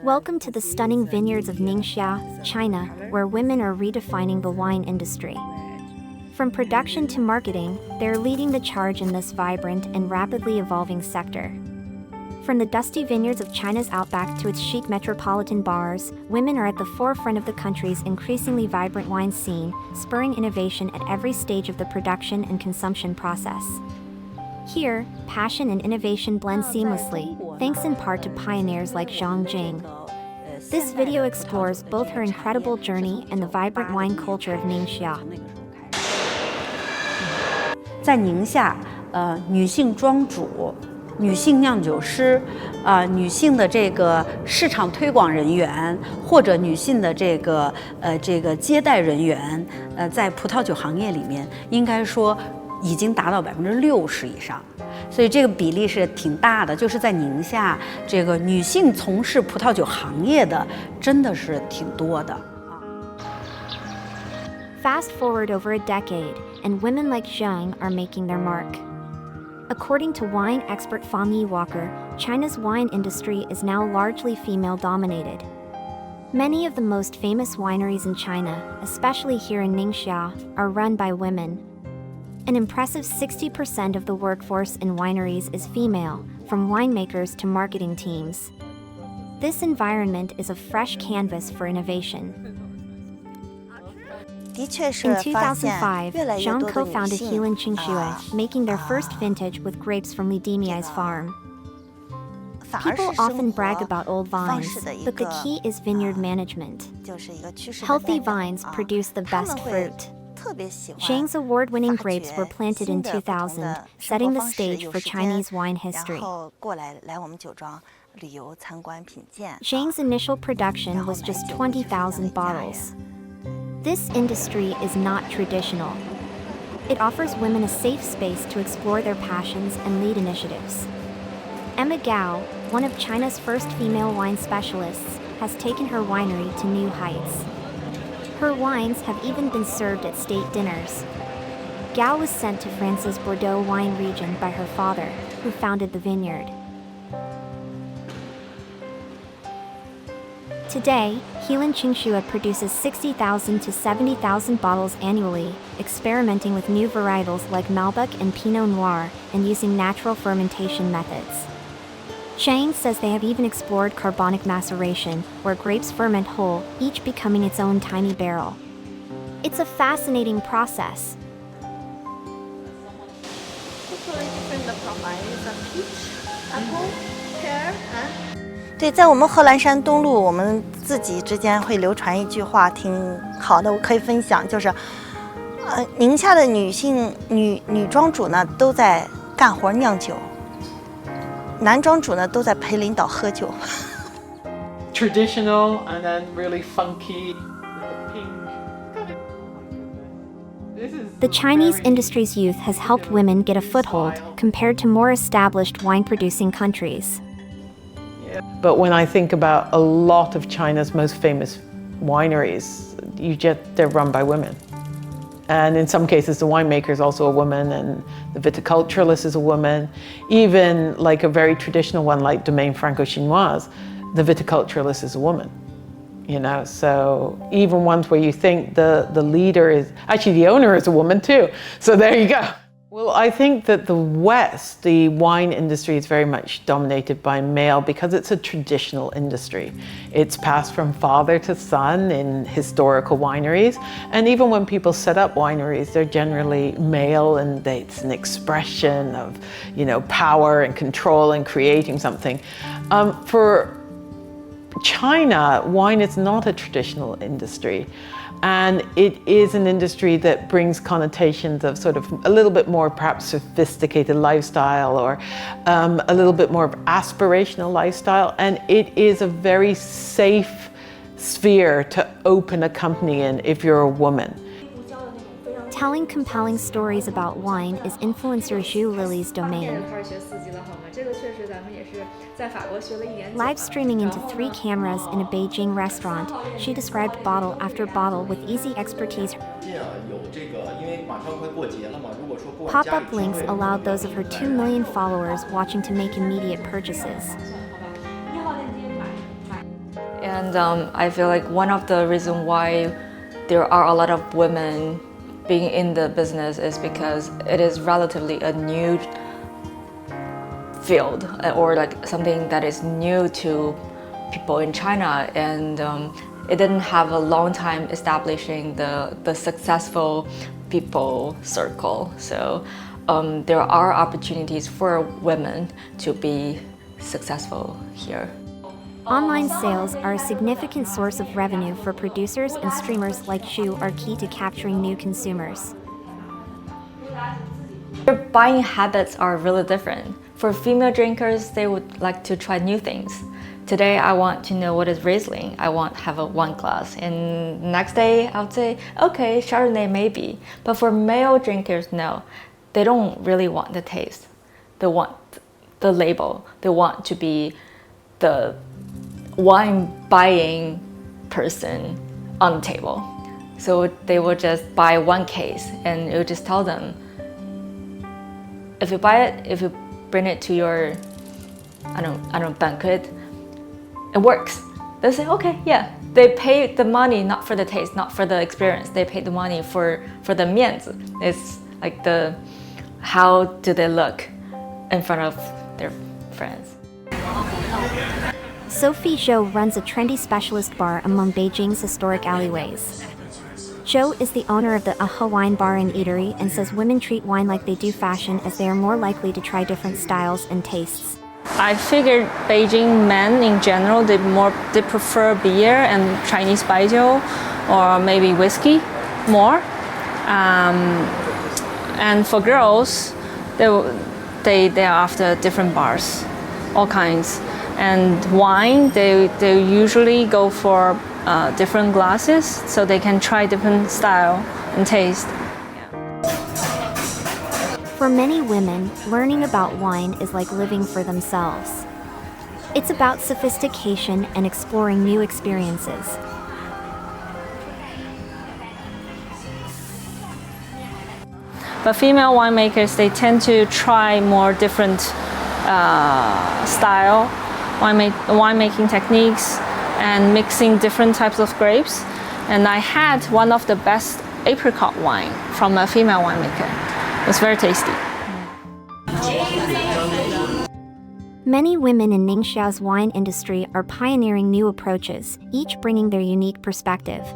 Welcome to the stunning vineyards of Ningxia, China, where women are redefining the wine industry. From production to marketing, they're leading the charge in this vibrant and rapidly evolving sector. From the dusty vineyards of China's outback to its chic metropolitan bars, women are at the forefront of the country's increasingly vibrant wine scene, spurring innovation at every stage of the production and consumption process. Here, passion and innovation blend seamlessly, thanks in part to pioneers like Jing. This video explores both her incredible journey and the vibrant wine culture of Ningxia. 在宁夏，女性庄主、女性酿酒师、女性的这个市场推广人员，或者女性的这个接待人员，在葡萄酒行业里面，应该说已经达到60%以上，所以这个比例是挺大的。就是在宁夏，这个女性从事葡萄酒行业的真的是挺多的。Fast forward over a decade, and women like Zhang are making their mark. According to wine expert Fang Yi Walker, China's wine industry is now largely female-dominated. Many of the most famous wineries in China, especially here in Ningxia, are run by women. An impressive 60% of the workforce in wineries is female, from winemakers to marketing teams. This environment is a fresh canvas for innovation. In 2005, Zhang co-founded Helan Qingxue, making their first vintage with grapes from Lidimiai's farm. People often brag about old vines, but the key is vineyard management. Healthy vines produce the best fruit. Zhang's award-winning grapes were planted in 2000, setting the stage for Chinese wine history. Zhang's initial production was just 20,000 bottles. This industry is not traditional. It offers women a safe space to explore their passions and lead initiatives. Emma Gao, one of China's first female wine specialists, has taken her winery to new heights. Her wines have even been served at state dinners. Gao was sent to France's Bordeaux wine region by her father, who founded the vineyard. Today, Helan Qingxue produces 60,000 to 70,000 bottles annually, experimenting with new varietals like Malbec and Pinot Noir, and using natural fermentation methods. Zhang says they have even explored carbonic maceration, where grapes ferment whole, each becoming its own tiny barrel. It's a fascinating process. Different profiles of peach, apple, pear, 对，在我们贺兰山东路，我们自己之间会流传一句话，挺好的，我可以分享，就是，宁夏的女庄主呢都在干活酿酒，男庄主呢都在陪领导喝酒。Traditional and then really funky. The Chinese industry's youth has helped women get a foothold compared to more established wine-producing countries. But when I think about a lot of China's most famous wineries, they're run by women. And in some cases, the winemaker is also a woman, and the viticulturalist is a woman. Even like a very traditional one like Domaine Franco-Chinoise, the viticulturalist is a woman. You know, so even ones where you think the leader is, actually the owner is a woman too. So there you go. Well, I think that the West, the wine industry is very much dominated by male because it's a traditional industry. It's passed from father to son in historical wineries. And even when people set up wineries, they're generally male, and it's an expression of, you know, power and control and creating something. For China, wine is not a traditional industry. And it is an industry that brings connotations of sort of a little bit more perhaps sophisticated lifestyle, or a little bit more of aspirational lifestyle. And it is a very safe sphere to open a company in if you're a woman. Telling compelling stories about wine is influencer Zhu Lili's domain. Live streaming into 3 cameras in a Beijing restaurant, she described bottle after bottle with easy expertise. Pop-up links allowed those of her 2 million followers watching to make immediate purchases. And I feel like one of the reasons why there are a lot of women being in the business is because it is relatively a new field, or like something that is new to people in China, and it didn't have a long time establishing the successful people circle. So there are opportunities for women to be successful here. Online sales are a significant source of revenue for producers, and streamers like Zhu are key to capturing new consumers. Their buying habits are really different. For female drinkers, they would like to try new things. Today, I want to know what is Riesling. I want to have a one glass. And next day, I would say, okay, Chardonnay maybe. But for male drinkers, no. They don't really want the taste. They want the label. They want to be the wine buying person on the table. So they will just buy one case, and it will just tell them, if you buy it, if you bring it to your, I don't banquet, it works. They say, okay, yeah. They pay the money not for the taste, not for the experience. They pay the money for the mians. It's like how do they look in front of their friends. Sophie Zhou runs a trendy specialist bar among Beijing's historic alleyways. Zhou is the owner of the Aha Wine Bar and Eatery and says women treat wine like they do fashion, as they are more likely to try different styles and tastes. I figured Beijing men in general, they prefer beer and Chinese baijiu, or maybe whiskey more. And for girls, they're after different bars, all kinds. And wine, they usually go for different glasses, so they can try different style and taste. For many women, learning about wine is like living for themselves. It's about sophistication and exploring new experiences. But female winemakers, they tend to try more different style, winemaking techniques, and mixing different types of grapes. And I had one of the best apricot wine from a female winemaker. It was very tasty. Many women in Ningxia's wine industry are pioneering new approaches, each bringing their unique perspective.